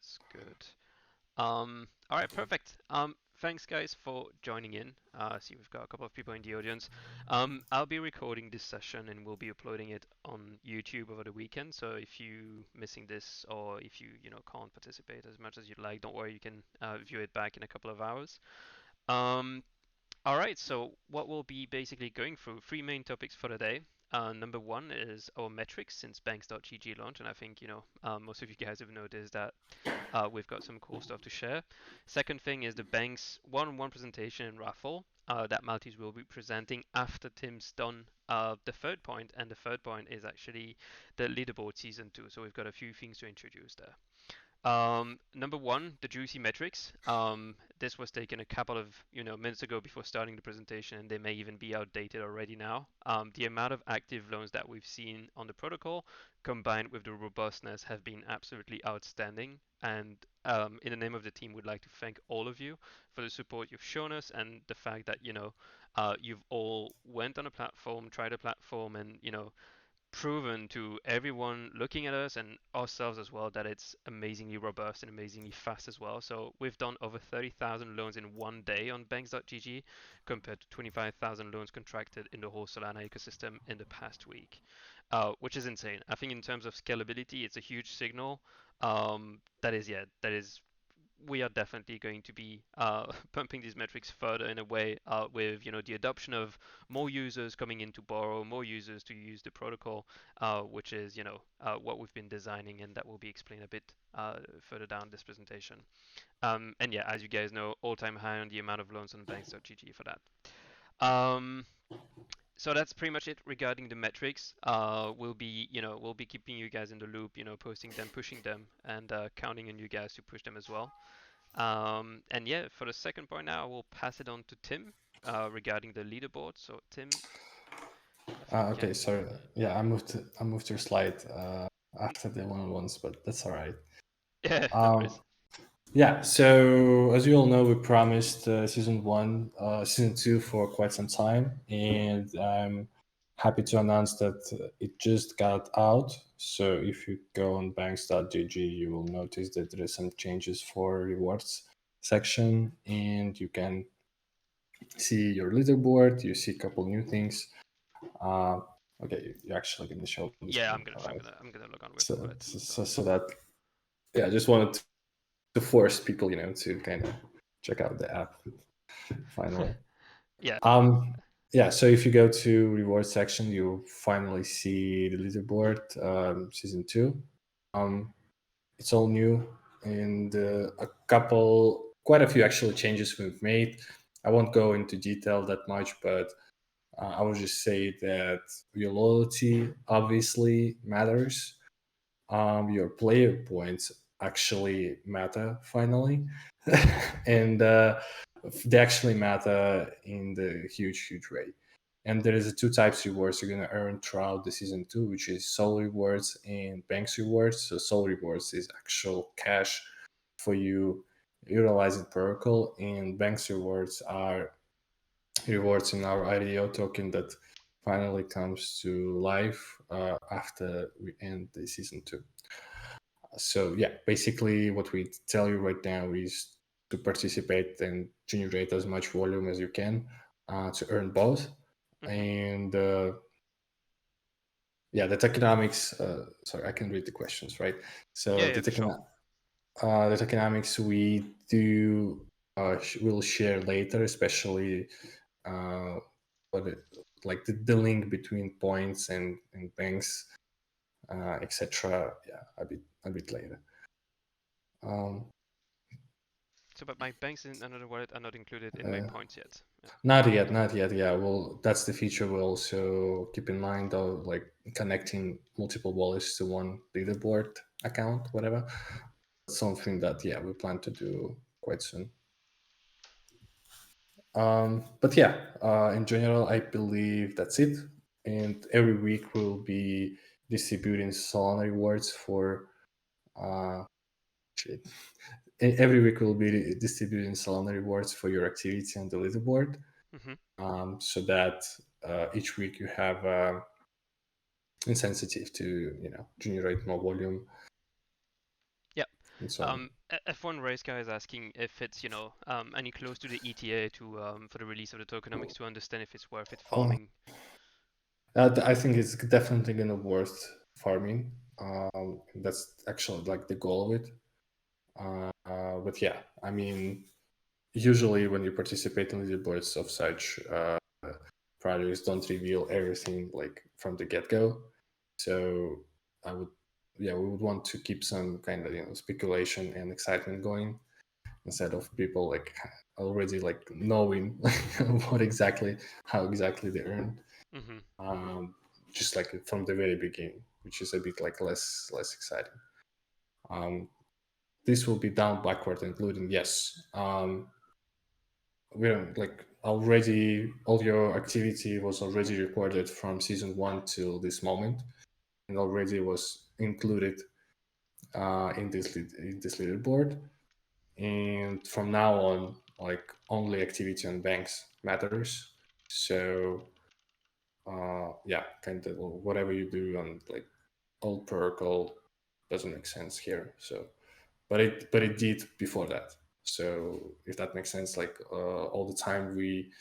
That's good. All right, perfect. Thanks guys for joining in. I see we've got a couple of people in the audience. I'll be recording this session and we'll be uploading it on YouTube over the weekend. So if you missing this or if you can't participate as much as you'd like, don't worry, you can view it back in a couple of hours. Um, all right, so what we'll be basically going through three main topics for the day. Number one is our metrics since Banx.gg launched, and I think most of you guys have noticed that we've got some cool stuff to share. Second thing is the Banx one-on-one presentation in Raffle that Maltese will be presenting after Tim's done the third point, and the third point is actually the leaderboard season 2. So we've got a few things to introduce there. Number one, the juicy metrics. This was taken a couple of minutes ago before starting the presentation, and they may even be outdated already now. The amount of active loans that we've seen on the protocol, combined with the robustness, have been absolutely outstanding. And in the name of the team, we'd like to thank all of you for the support you've shown us and the fact that you've all went on a platform, tried a platform, and proven to everyone looking at us and ourselves as well that it's amazingly robust and amazingly fast as well. So we've done over 30,000 loans in one day on Banx.gg compared to 25,000 loans contracted in the whole Solana ecosystem in the past week, which is insane. I think in terms of scalability, it's a huge signal. That is we are definitely going to be pumping these metrics further in a way with the adoption of more users coming in to borrow, more users to use the protocol, which is what we've been designing, and that will be explained a bit further down this presentation. And yeah, as you guys know, all-time high on the amount of loans on Banx.gg for that. So that's pretty much it regarding the metrics. We'll be keeping you guys in the loop, posting them, pushing them, and counting on you guys to push them as well. And yeah, for the second point now, I will pass it on to Tim regarding the leaderboard. So Tim, I think you Okay, can. sorry. Yeah, I moved your slide after the one-on-ones, but that's all right. Yeah, no Um, worries. yeah. So as you all know, we promised season two for quite some time, and I'm happy to announce that it just got out. So if you go on banks.gg, you will notice that there are some changes for rewards section, and you can see your leaderboard. You see a couple new things. Uh, okay, you're actually going to show on the Yeah, screen. I'm gonna All I'm right. gonna I'm gonna log on with So, it. so, So so so that, yeah, I just wanted to force people, to kind of check out the app finally. yeah, Um, yeah, so if you go to reward section, you finally see the leaderboard, season two. Um, it's all new, and quite a few actually changes we've made. I won't go into detail that much, but I would just say that your loyalty obviously matters. Your player points actually matter finally, and they actually matter in the huge way. And there is two types of rewards you're gonna earn throughout the season two, which is soul rewards and banks rewards. So soul rewards is actual cash for you utilizing protocol, and banks rewards are rewards in our IDO token that finally comes to life after we end the season two. So yeah, basically what we tell you right now is to participate and generate as much volume as you can to earn both. hmm And yeah, the tokenomics. Sorry, I can read the questions, right? yeah, So yeah, for sure. the tokenomics we do will share later, especially uh, what it, like the link between points and banks, etc. Yeah, a bit later. Um, So, but my banks in another wallet are not included in my uh, points yet. Yeah. Not yet, not yet. Yeah, well, that's the feature we'll also keep in mind, though, like connecting multiple wallets to one leaderboard account, whatever. Something that, yeah, we plan to do quite soon. But yeah, in general, I believe that's it. And every week we'll be distributing Solana rewards for uh, shit. Every week we'll be distributing Solana rewards for your activity on the leaderboard, hmm so that each week you have insensitive to generate more volume. Yeah. and so on. F1 race guy is asking if it's any close to the ETA to for the release of the tokenomics to understand if it's worth it Oh, farming. I think it's definitely gonna worth farming. That's actually like the goal of it. But yeah, I mean, usually when you participate in leaderboards of such projects, don't reveal everything like from the get go. So I would, yeah, we would want to keep some kind of speculation and excitement going instead of people like already like knowing what exactly how exactly they earn. Mm-hmm. Um, just like from the very beginning, which is a bit like less exciting. Um, this will be down backward including yes. We don't like already all your activity was already recorded from season 1 till this moment and already was included in this leaderboard, and from now on like only activity on banks matters. So yeah, kind of whatever you do on like old protocol doesn't make sense here. So but it did before that. So if that makes sense, like all the time we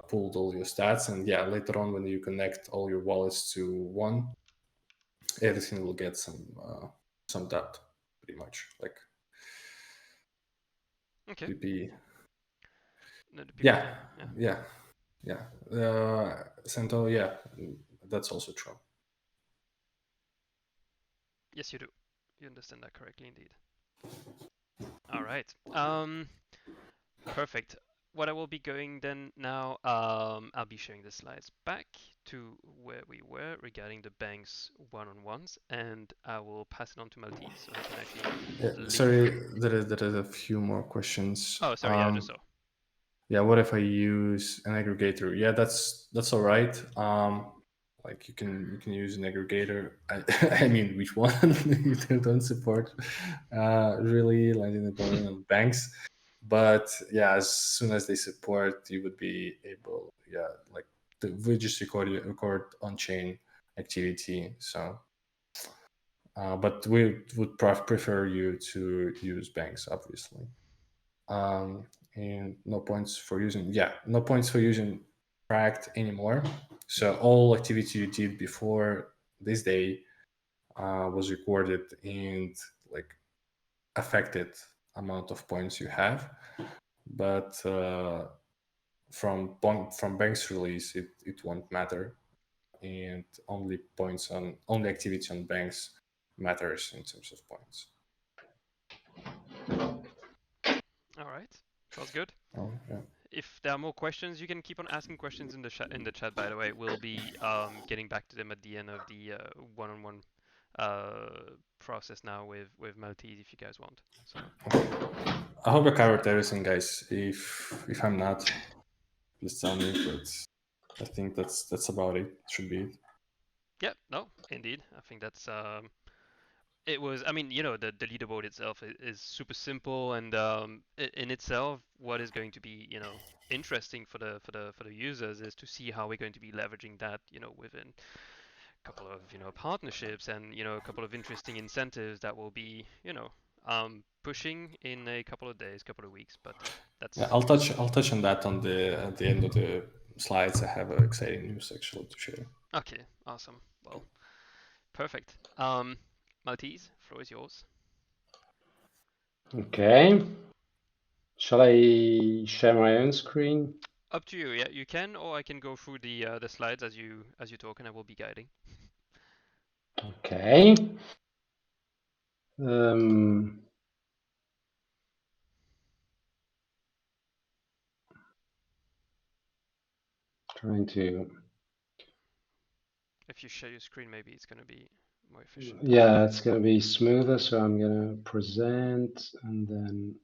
pulled all your stats, and yeah, later on when you connect all your wallets to one, everything will get some dot, pretty much like Okay. pp. No, the Yeah, PPT. Yeah. yeah, yeah. Santo, yeah, that's also true. Yes, you do. You understand that correctly, indeed. All right. Perfect. What I will be going then now, I'll be sharing the slides back to where we were regarding the Banx one-on-ones, and I will pass it on to Maltese so he can actually Yeah, link. sorry, there is a few more questions. Oh, sorry, yeah, I just saw. Yeah, what if I use an aggregator? Yeah, that's all right. Like you can use an aggregator. I mean, which one? They don't support really landing the plane on banks, but yeah, as soon as they support, you would be able. Yeah, like we just record on chain activity. So, but we would prefer you to use banks, obviously. um, and no points for using tracked anymore. So all activity you did before this day was recorded and like affected amount of points you have, but from Bank's release it won't matter, and only activity on Banks matters in terms of points. All right, sounds good. Oh yeah. If there are more questions, you can keep on asking questions in the chat. By the way, we'll be getting back to them at the end of the one-on-one process now with Maltese if you guys want. So I hope I covered everything, guys. If I'm not, please tell me. But I think that's about it. Should be it. yeah, no, indeed, I think that's it was. I mean, the leaderboard itself is super simple, and in itself, what is going to be interesting for the users is to see how we're going to be leveraging that within couple of partnerships and a couple of interesting incentives that will be pushing in a couple of days, couple of weeks. But Yeah, that's I'll touch on that on the at the end of the slides. I have exciting news actually to share. okay. Awesome. Well, perfect. Maltese, floor is yours. Okay. Shall I share my own screen? Up to you. Yeah, you can, or I can go through the slides as you talk, and I will be guiding. Okay. Um, trying to. If you share your screen, maybe it's gonna be more efficient. Yeah, it's going to be smoother. So I'm going to present and then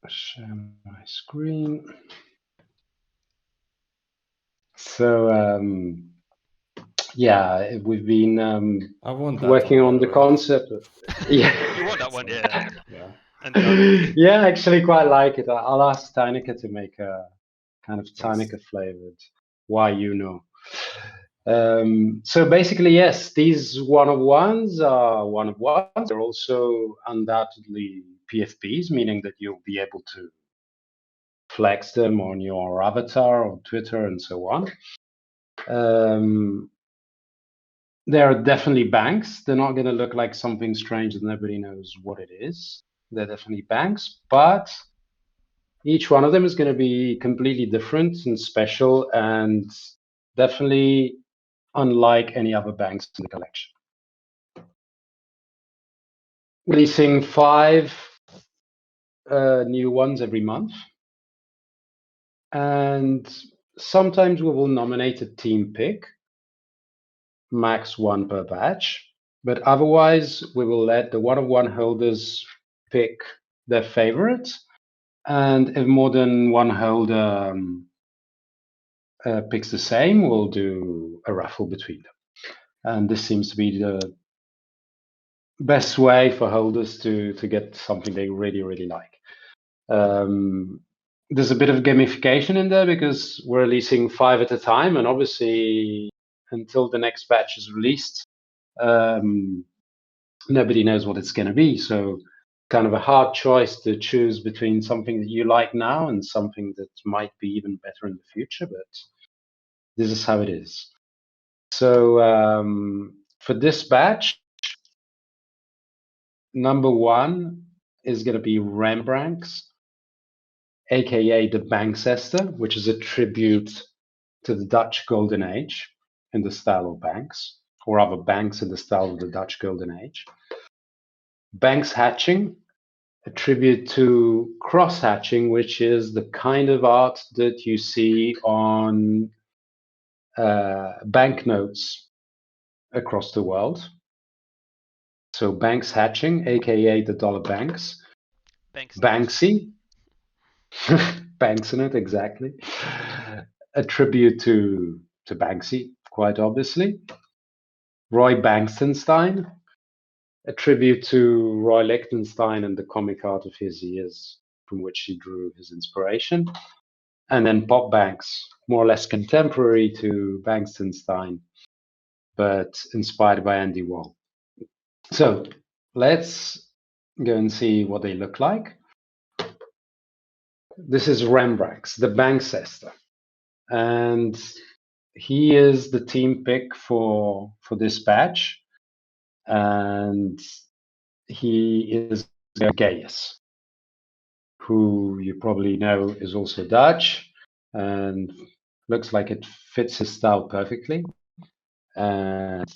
share my screen. So yeah, we've been I want that working one, by on the the way. concept. Yeah. You want that one, yeah. Yeah. Undoubtedly. Yeah, I actually quite like it. I'll ask Tyneke to make a kind of Please. Tyneke flavored. Why you know? So basically, yes, these one-of-ones are one-of-ones. They're also undoubtedly PFPs, meaning that you'll be able to flex them on your avatar, on Twitter, and so on. They are definitely banks. They're not going to look like something strange that nobody knows what it is. They're definitely banks, but each one of them is going to be completely different and special, and definitely unlike any other banks in the collection. Releasing 5 new ones every month, and sometimes we will nominate a team pick, max 1 per batch, but otherwise we will let the one-of-one holders pick their favorites, and if more than one holder picks the same, we'll do a raffle between them. And this seems to be the best way for holders to get something they really, really like. There's a bit of gamification in there because we're releasing 5 at a time, and obviously until the next batch is released, nobody knows what it's going to be. So kind of a hard choice to choose between something that you like now and something that might be even better in the future, but this is how it is. So for this batch, number 1 is going to be Rembrandt's, aka the Banxester, which is a tribute to the Dutch Golden Age in the style of banks, or other banks in the style of the Dutch Golden Age. Banx Hatching, a tribute to cross hatching, which is the kind of art that you see on banknotes across the world. So Banx Hatching, aka the dollar banks. Banksy, Banks in it, exactly. A tribute to Banksy, quite obviously. Roy Bankstonstein, a tribute to Roy Lichtenstein and the comic art of his years from which he drew his inspiration. And then Pop Banks, more or less contemporary to Bankstonstein, but inspired by Andy Wall. So let's go and see what they look like. This is Rembrandt's, the Banxester. And he is the team pick for this batch. And he is Gaius, who you probably know is also Dutch and looks like it fits his style perfectly. And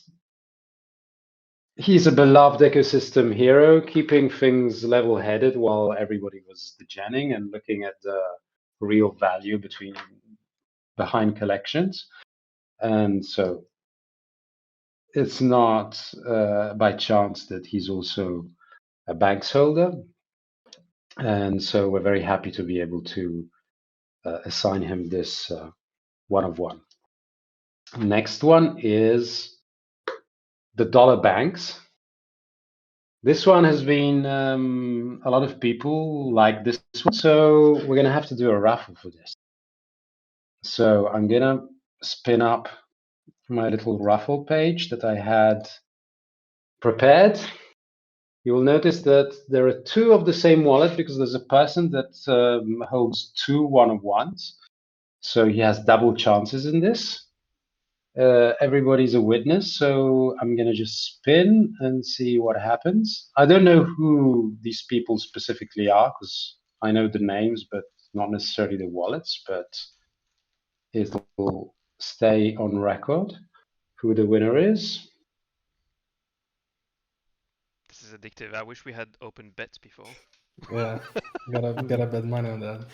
he's a beloved ecosystem hero, keeping things level-headed while everybody was degenning and looking at the real value behind collections. And so it's not by chance that he's also a Banx holder. And so we're very happy to be able to assign him this one-of-one. Next one is the dollar banks. This one has been a lot of people like this one, so we're going to have to do a raffle for this. So I'm going to spin up my little raffle page that I had prepared. You will notice that there are 2 of the same wallet because there's a person that holds 2 one-of-ones. So he has double chances in this. Everybody's a witness, so I'm going to just spin and see what happens. I don't know who these people specifically are because I know the names, but not necessarily the wallets, but it will stay on record who the winner is. This is addictive. I wish we had open bets before. Yeah, gotta bet money on that.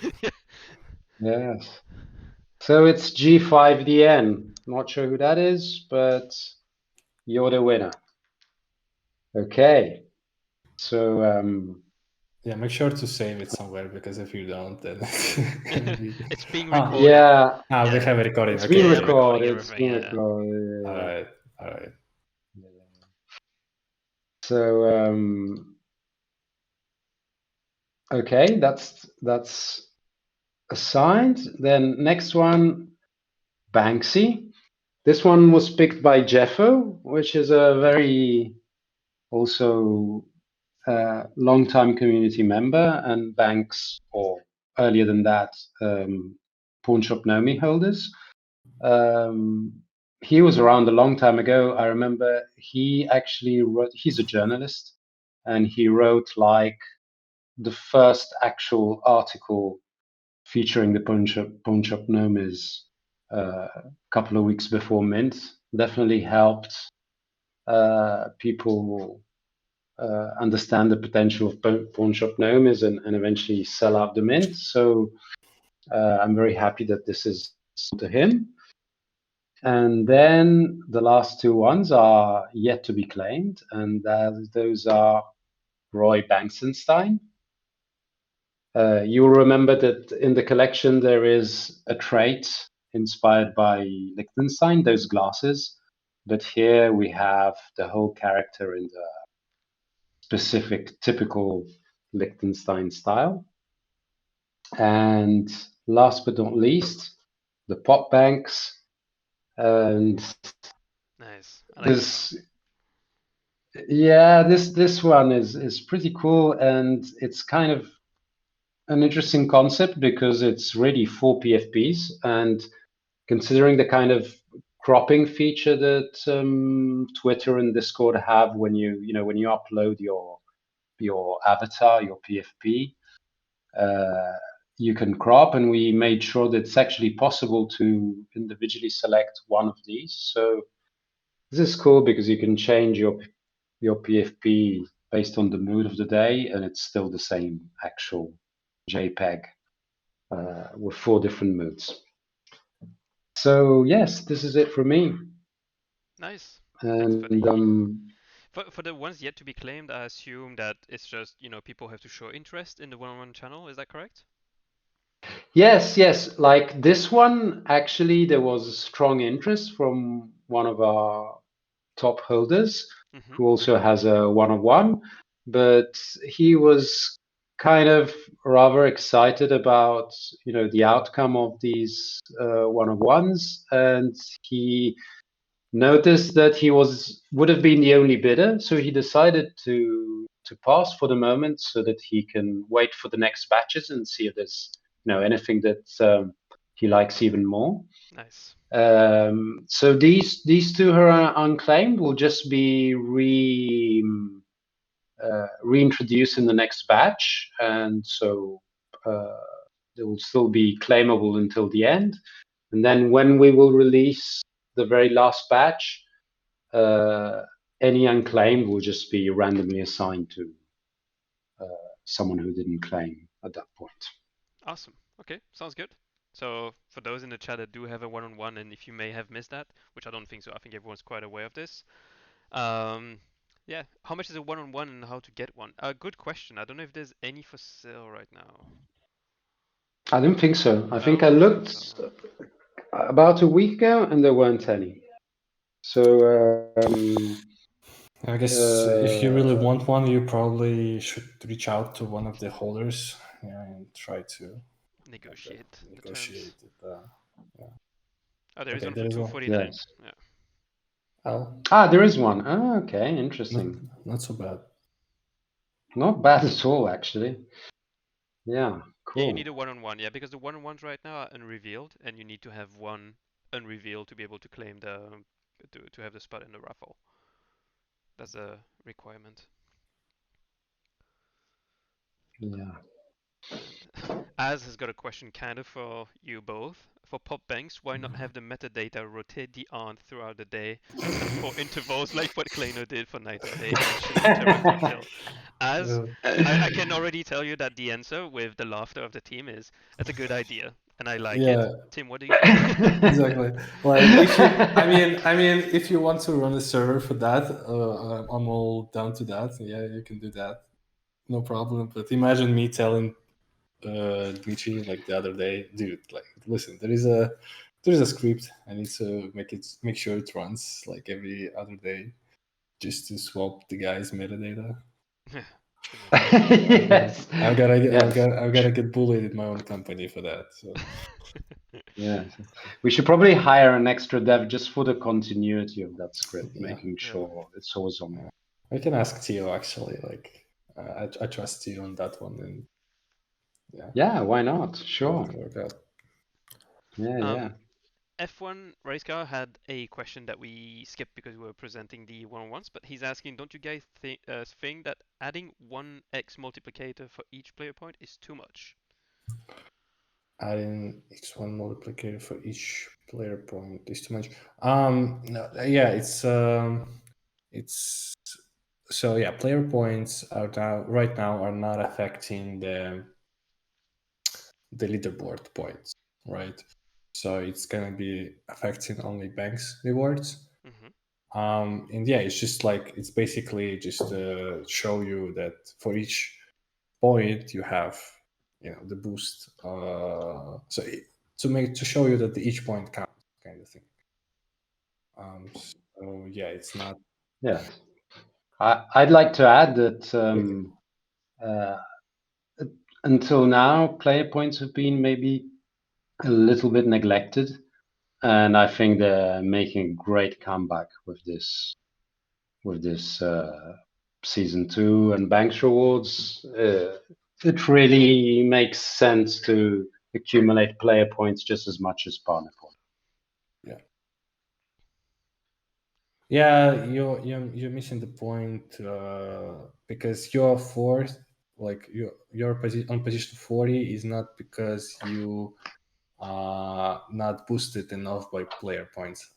Yes. So it's G5DN. Not sure who that is, but you're the winner. Okay. So yeah, make sure to save it somewhere because if you don't, then it's being recorded. Yeah. we have a recording. It's Okay, been yeah, recorded. recording It's been everything, recorded. All right. So okay, that's assigned. Then next one, Banksy. This one was picked by Jeffo, which is a very also long-time community member, and Banx, or earlier than that, Pawnshop Nomi holders. He was around a long time ago. I remember he actually wrote, he's a journalist, and he wrote like the first actual article featuring the Pawnshop Nomis a couple of weeks before Mint. Definitely helped people understand the potential of Pawnshop Nomis and eventually sell out the Mint. So I'm very happy that this is to him. And then the last two ones are yet to be claimed, and those are Roy Banksonstein. You'll remember that in the collection there is a trait inspired by Liechtenstein, those glasses, but here we have the whole character in the specific, typical Liechtenstein style. And last but not least, the pop banks. And Nice. I like this, yeah, this one is pretty cool, and it's kind of an interesting concept because it's really 4 PFPs, and considering the kind of cropping feature that Twitter and Discord have when when you upload your avatar, your PFP, you can crop, and we made sure that it's actually possible to individually select one of these. So this is cool because you can change your PFP based on the mood of the day, and it's still the same actual JPEG with 4 different moods. So yes, this is it for me. nice. And for the ones yet to be claimed, I assume that it's just people have to show interest in the one-on-one channel. Is that correct? yes. Like this one, actually, there was strong interest from one of our top holders who also has a one-on-one, but he was kind of rather excited about the outcome of these one-on-ones, and he noticed that he would have been the only bidder, so he decided to pass for the moment so that he can wait for the next batches and see if there's anything that he likes even more. Nice. So these two who are unclaimed will just be reintroduced in the next batch, and so they will still be claimable until the end. And then when we will release the very last batch, any unclaimed will just be randomly assigned to someone who didn't claim at that point. Awesome. Okay, sounds good. So for those in the chat that do have a one-on-one, and if you may have missed that, which I don't think so, I think everyone's quite aware of this. Yeah, how much is a one-on-one and how to get one? Good question. I don't know if there's any for sale right now. I don't think so. I think I looked about a week ago and there weren't any. So I guess if you really want one, you probably should reach out to one of the holders and try to negotiate the terms. Yeah. Oh, there is one for 249. Yes. Yeah. Oh. There is one. Oh, okay, interesting. Not so bad. Not bad at all, actually. Yeah, cool. Yeah, you need a one-on-one, yeah, because the one-on-ones right now are unrevealed, and you need to have one unrevealed to be able to claim to have the spot in the raffle. That's a requirement. Yeah. And Az has got a question kind of for you both. For pop banks, why not have the metadata rotate the aunt throughout the day at 4 intervals like what Kleino did for night and day, eventually interrupt your kill? Az, I can already tell you that the answer with the laughter of the team is, that's a good idea, and I like it. Tim, what do you think? Exactly. Like, if you want to run a server for that, I'm all down to that. Yeah, you can do that. No problem. But imagine me telling Dmitry like the other day, dude, like, listen, there's a script. I need to make sure it runs like every other day, just to swap the guy's metadata. Yes. I've gotta get bullied in my own company for that. So Yeah, we should probably hire an extra dev just for the continuity of that script, Yeah. making sure it's always on. I can ask Theo actually. Like, I trust Theo on that one, and yeah, why not? Sure. Work out. Yeah. F1 Race Car had a question that we skipped because we were presenting the one-on-ones, but he's asking, don't you guys think that adding 1x multiplicator for each player point is too much? Adding x1 multiplicator for each player point is too much. No, yeah, it's so yeah, player points are right now are not affecting the leaderboard points, right? So it's gonna be affecting only Banx rewards. And yeah, it's just like, it's basically just to show you that for each point you have, the boost. To show you that each point counts, kind of thing. So yeah, it's not. Yeah. I'd like to add that until now, player points have been maybe a little bit neglected, and I think they're making a great comeback with this season 2 and Banx rewards. It really makes sense to accumulate player points just as much as partner points. Yeah, you're missing the point, because you're fourth, like your position on position 40 is not because you not boosted enough by player points.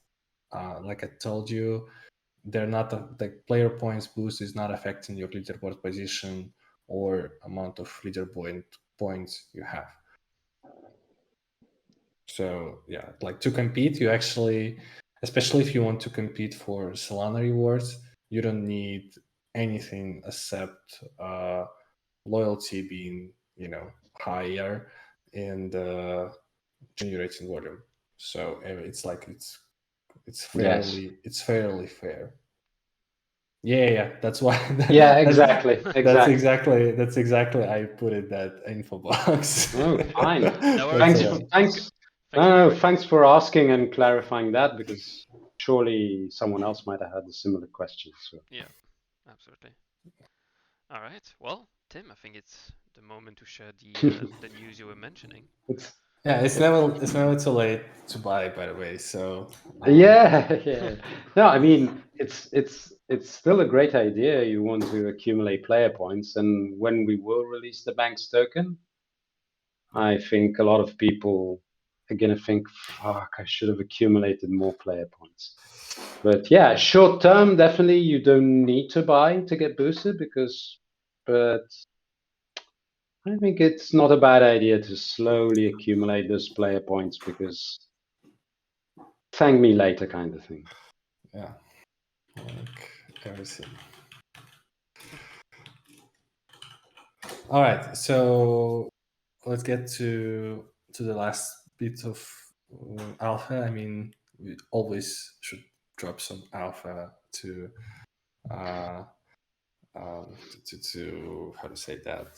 Like I told you, they're not the player points boost is not affecting your leaderboard position or amount of leaderboard points you have. So yeah, like to compete, you actually, especially if you want to compete for Solana rewards, you don't need anything except loyalty being, higher and generating volume. So it's like it's fairly fair. Yeah. That's why. Yeah, exactly. That's exactly. I put it that info box. Oh, fine. No worries. Thanks for asking and clarifying that, because surely someone else might have had a similar question. So. Yeah, absolutely. All right. Well, Tim, I think it's the moment to share the news you were mentioning. It's never too late to buy, by the way. So Yeah. No, I mean it's still a great idea. You want to accumulate player points, and when we will release the Banx token, I think a lot of people are gonna think, "Fuck, I should have accumulated more player points." But yeah, short term, definitely you don't need to buy to get boosted, but I think it's not a bad idea to slowly accumulate those player points, because thank me later kind of thing. Yeah, like everything. All right, so let's get to the last bit of alpha. I mean, we always should drop some alpha to how to say that,